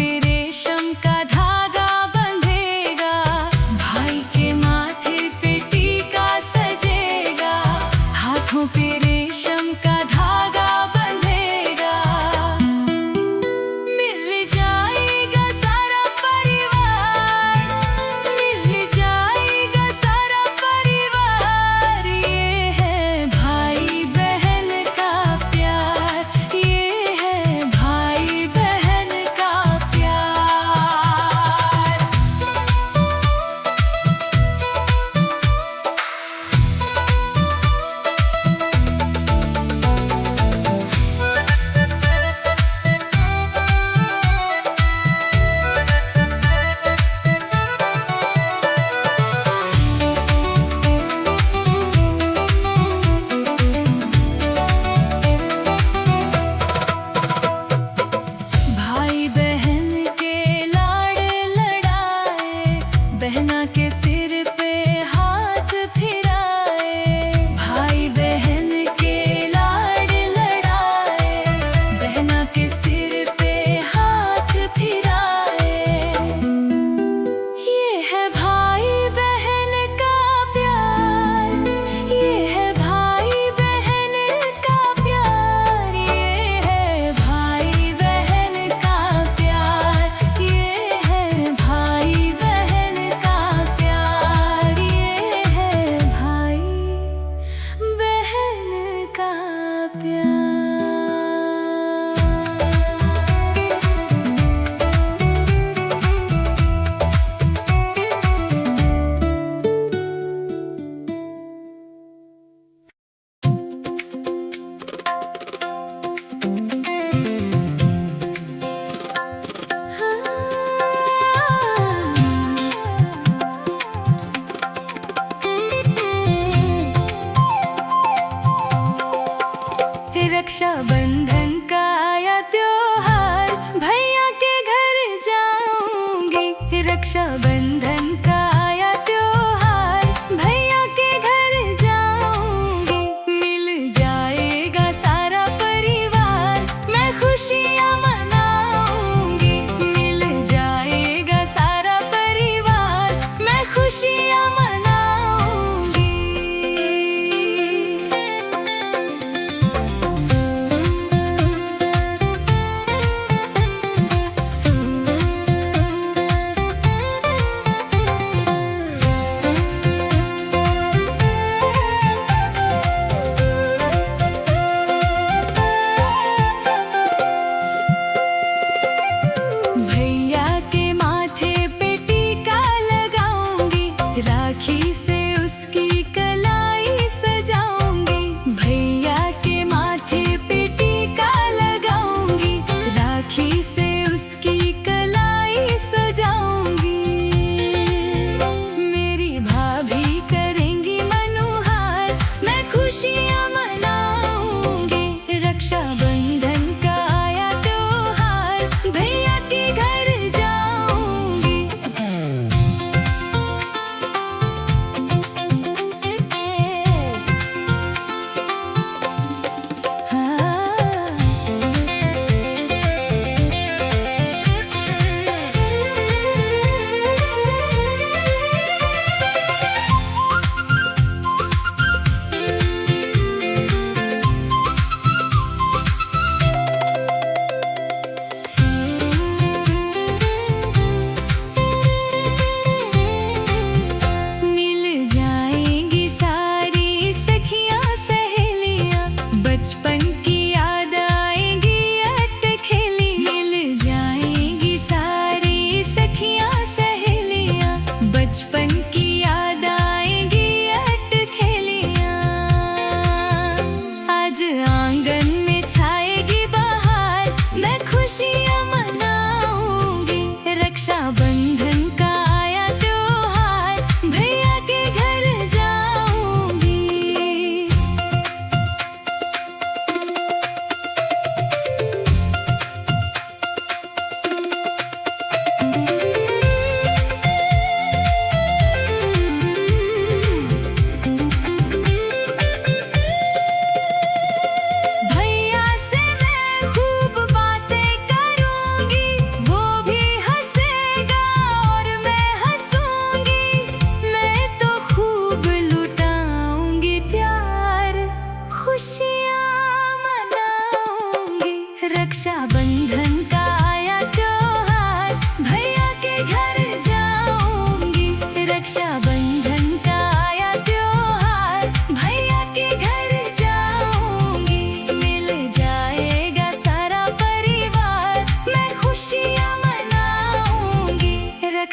पे रेशम का धागा बंधेगा, भाई के माथे पे टीका सजेगा, हाथों पे रेशम का धागा बंधेगा। मिल जाएगा सारा परिवार, मिल जाएगा सारा परिवार। ये है भाई बहन का प्यार, ये है भाई बहन का प्यार। भाई बहन के लाड़ लड़ाए, बहना के सिर पे हाथ फिराए। भाई बहन के लाड़ लड़ाए, बहना के सिर पे हाथ फिराए। ये है भाई बहन का प्यार, ये है भाई बहन का प्यार। ये है भाई बहन का प्यार, ये है भाई बहन का प्यार। ये है भाई बहन का प्यार। रक्षाबंधन का आया त्योहार, भैया के घर जाऊंगी। रक्षाबंधन का आया त्योहार, भैया के घर जाऊंगी। मिल जाएगा सारा परिवार, मैं खुशियाँ मनाऊंगी। मिल जाएगा सारा परिवार, मैं खुशियाँ मनाऊंगी।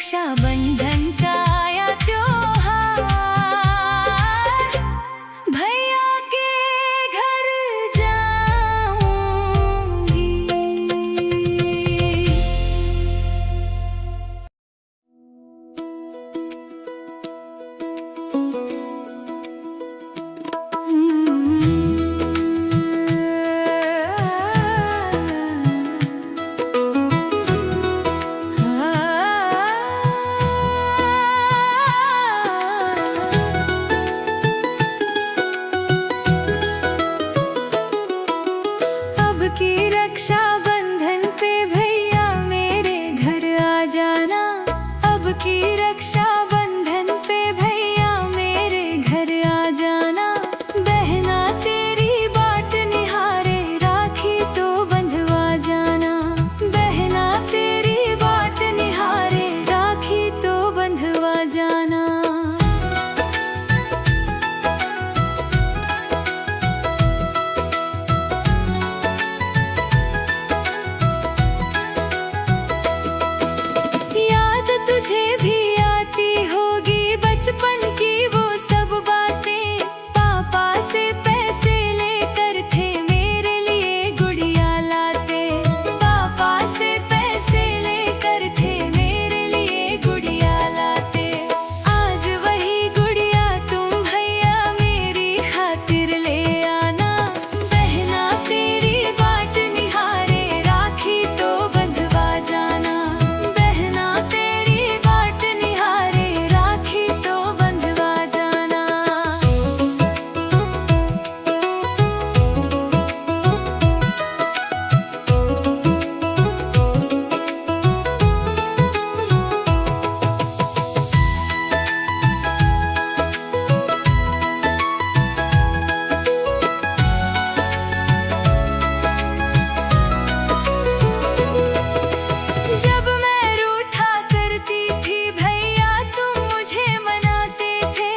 रक्षाबंधन का आया त्योहार, भैया के घर जाऊंगी। अब की रक्षाबंधन पे भैया मेरे घर आ जाना। अब की रक्षाबंधन पे भैया मेरे घर आ जाना। बहना तेरी बाट निहारे राखी तो बंधवा जाना। बहना तेरी बाट निहारे राखी तो बंधवा जाना। याद तुझे भी आती होगी बचपन की वो सब बातें। पापा से पैसे लेकर थे मेरे लिए गुड़िया लाते। पापा से पैसे लेकर थे मेरे लिए गुड़िया लाते। आज वही गुड़िया तुम भैया मेरी खातिर ले आना। बहना तेरी बाट निहारे राखी तो बंधवा जाना। बहना तेरी बाट निहारे राखी तो बंधवा जाना। जब मैं रूठा करती थी भैया तुम मुझे मनाते थे।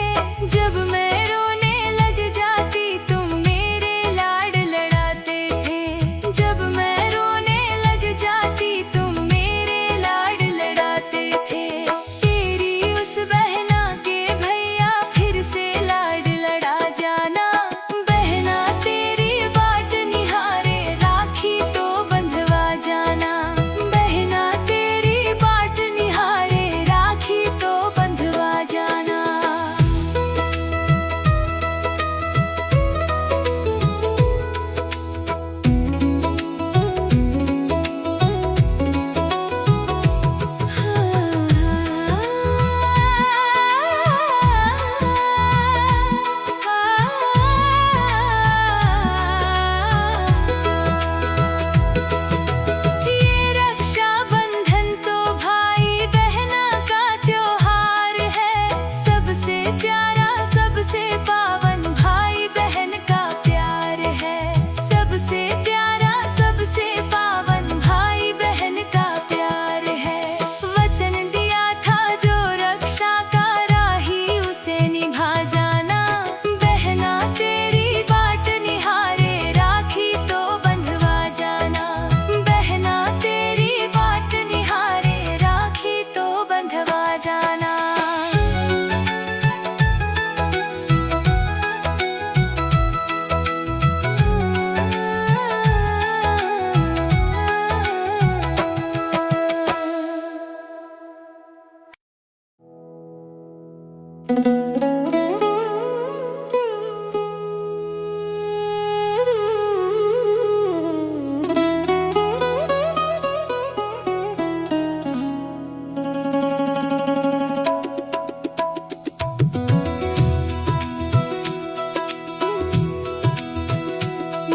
जब मैं रोने लग जाती तुम मेरे लाड लड़ाते थे। जब मैं रोने लग जाती तुम मेरे लाड लड़ाते थे। तेरी उस बहना के भैया फिर से लाड लड़ा जाना। बहना तेरी बाट निहारे राखी तो बंधवा जाना। बहना तेरी बाट निहारे राखी तो बंधवा जाना। ये रक्षाबंधन तो भाई बहना का त्योहार है। सबसे प्यारा सबसे पावन भाई बहन का प्यार है। सबसे प्यारा सबसे पावन भाई बहन का प्यार है। वचन दिया था जो रक्षा का राही उसे निभा जाना। बहना तेरी बाट निहारे राखी तो बंधवा जाना। बहना तेरी बाट निहारे राखी तो बंधवा जाना।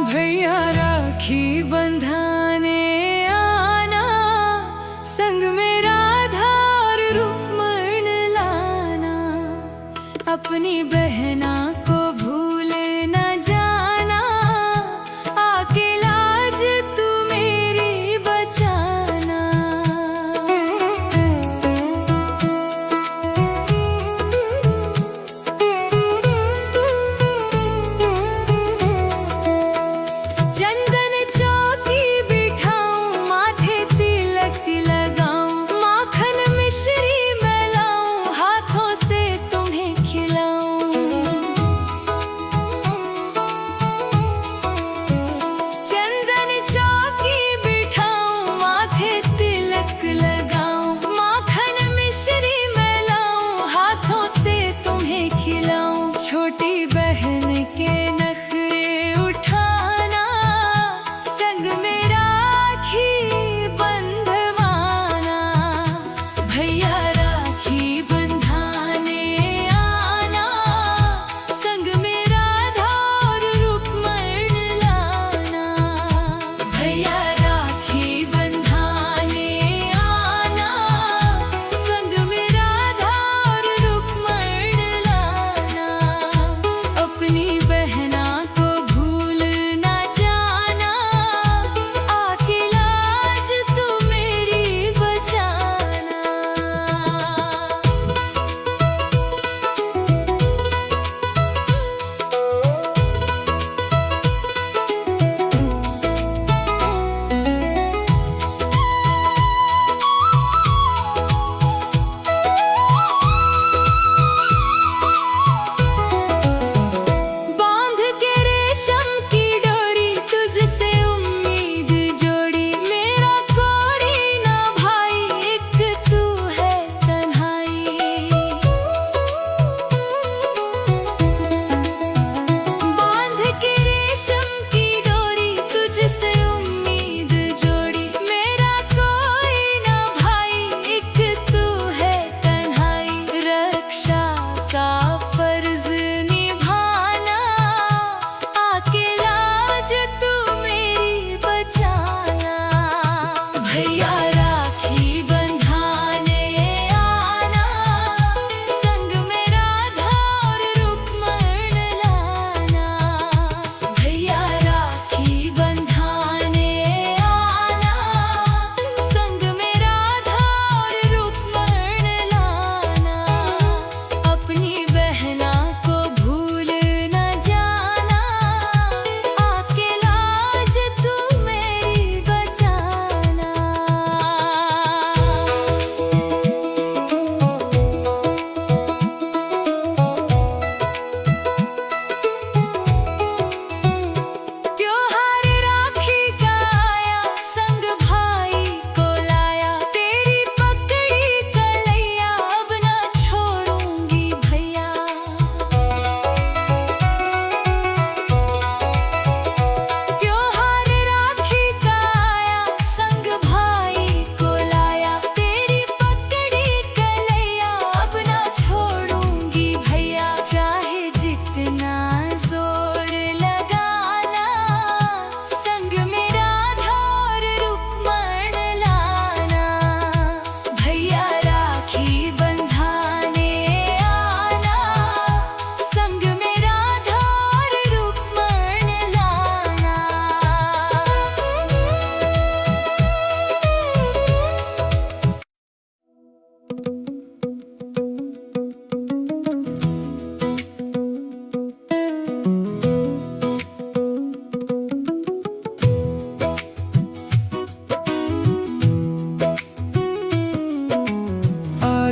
भैया राखी बंधाने आना। संग में राधा और रुक्मण लाना। अपनी बहना को भूल न जाना। आके लाज तू मेरी बचाना। चंदन चौकी बिठाऊं माथे तिलक लगाऊं। माखन मिश्री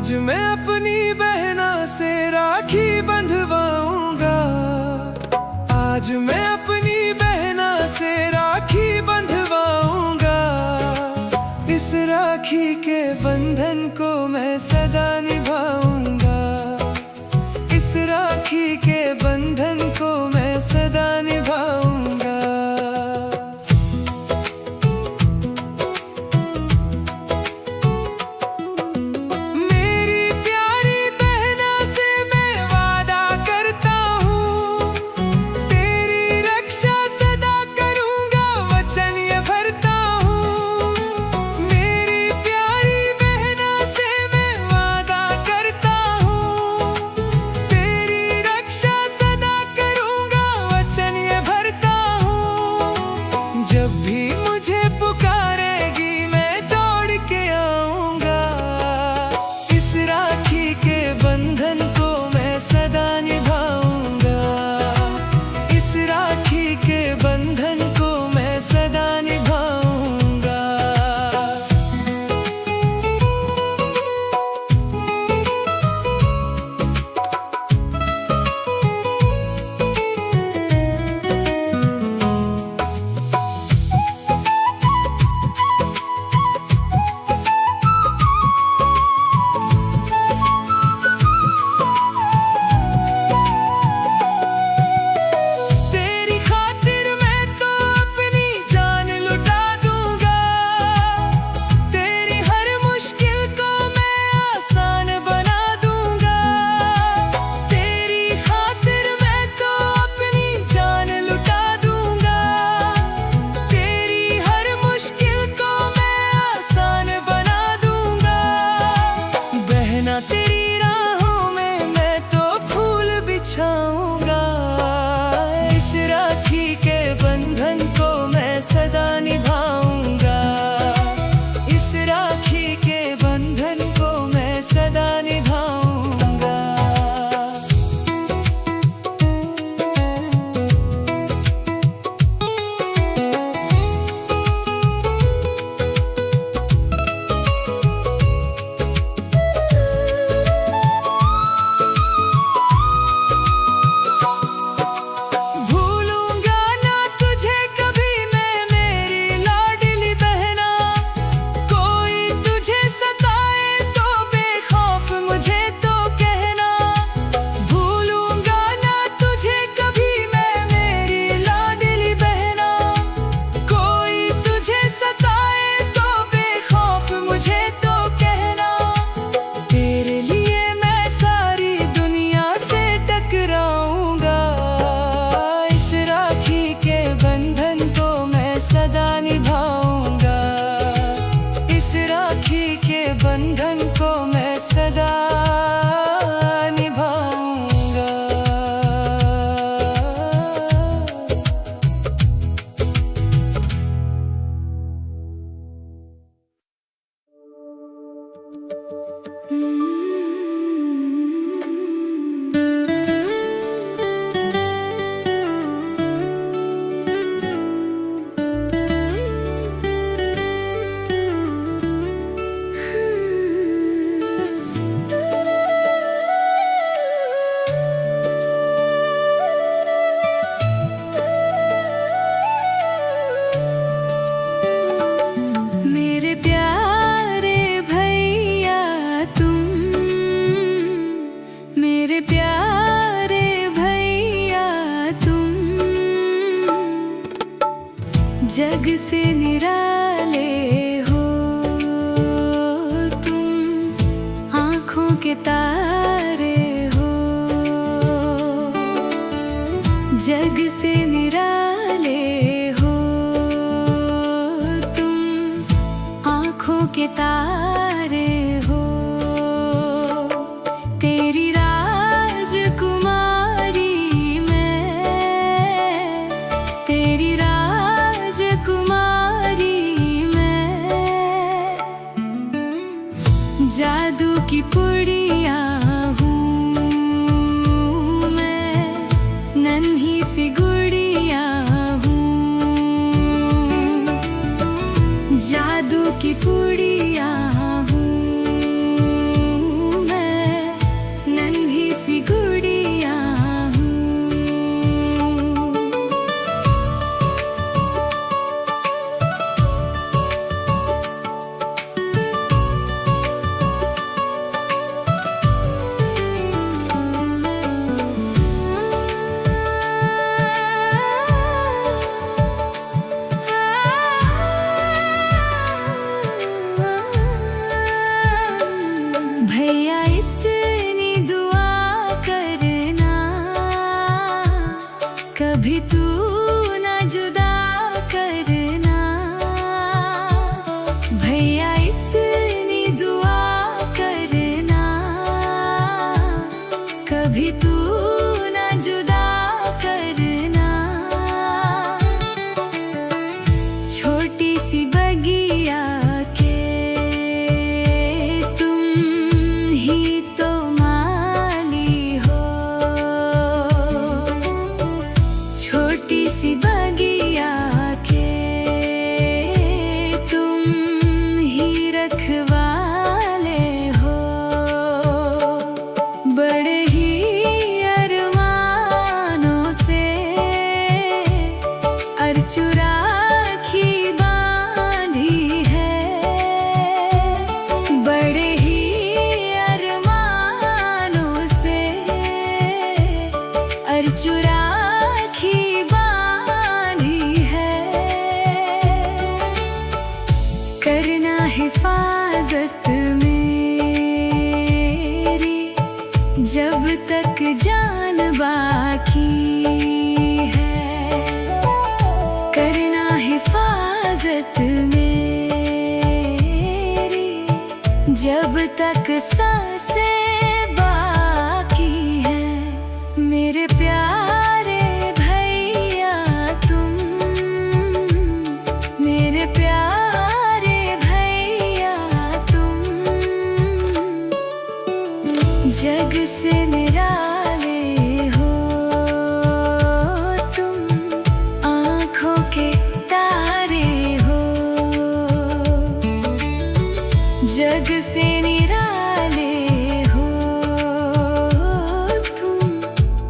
आज मैं अपनी बहना से राखी बंधवाऊंगा। आज मैं अपनी बहना से राखी बंधवाऊंगा। इस राखी के बंधन को मैं सदा निभाऊंगा। इस राखी के बंधन को मैं सदा निभाऊंगा। जब भी मुझे पुकारेगी मैं दौड़ के आऊंगा। इस राखी के बंधन को मैं सदा निभाऊंगा। इस राखी के बंधन को मैं सदा निभाऊंगा। तेरी राहों में मैं तो फूल बिछाऊंगा। इस राखी के बंधन को मैं सदा निभाऊंगा। इस राखी के बंधन को मैं सदा निभाऊंगा। बंधन को मैं सदा निभाऊंगा। जग से निराले हो तुम, आँखों के तारे हो। जग से निराले हो तुम, आँखों के तारे हो। तेरी राजकुमारी मैं, तेरी जादू की पुड़िया हूँ मैं, नन्ही सी गुड़िया हूँ। जादू की पुड़िया हूँ भैया इतनी दुआ करना, कभी तू ना जुदा करना। भैया इतनी दुआ करना, कभी तू ना जुदा करना। छोटी सी बगिया के तुम ही तो माली हो, छोटी सी बगिया के तुम ही रखवाले हो। बड़े ही अरमानों से अर्चु राखी बांधी है, बड़े ही अरमानों से अर्चु राखी बांधी है। करना हिफाजत मेरी जब तक जान बाकी है, करना हिफाजत मेरी जब तक सांसें बाकी है। मेरे प्यारे भैया तुम, मेरे प्यारे भैया तुम, जग से निराले हो तुम, आँखों के तारे हो। जग से निराले हो तुम,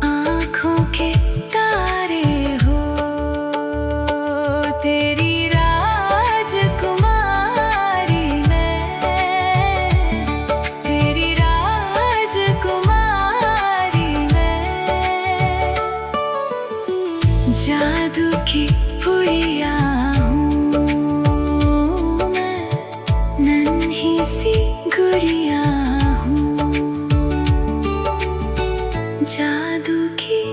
आँखों के तारे हो। तेरी राजकुमारी मैं, तेरी राजकुमारी मैं। जादू की पुड़िया हूँ मैं, नन्ही सी गुड़िया हूँ, जादू की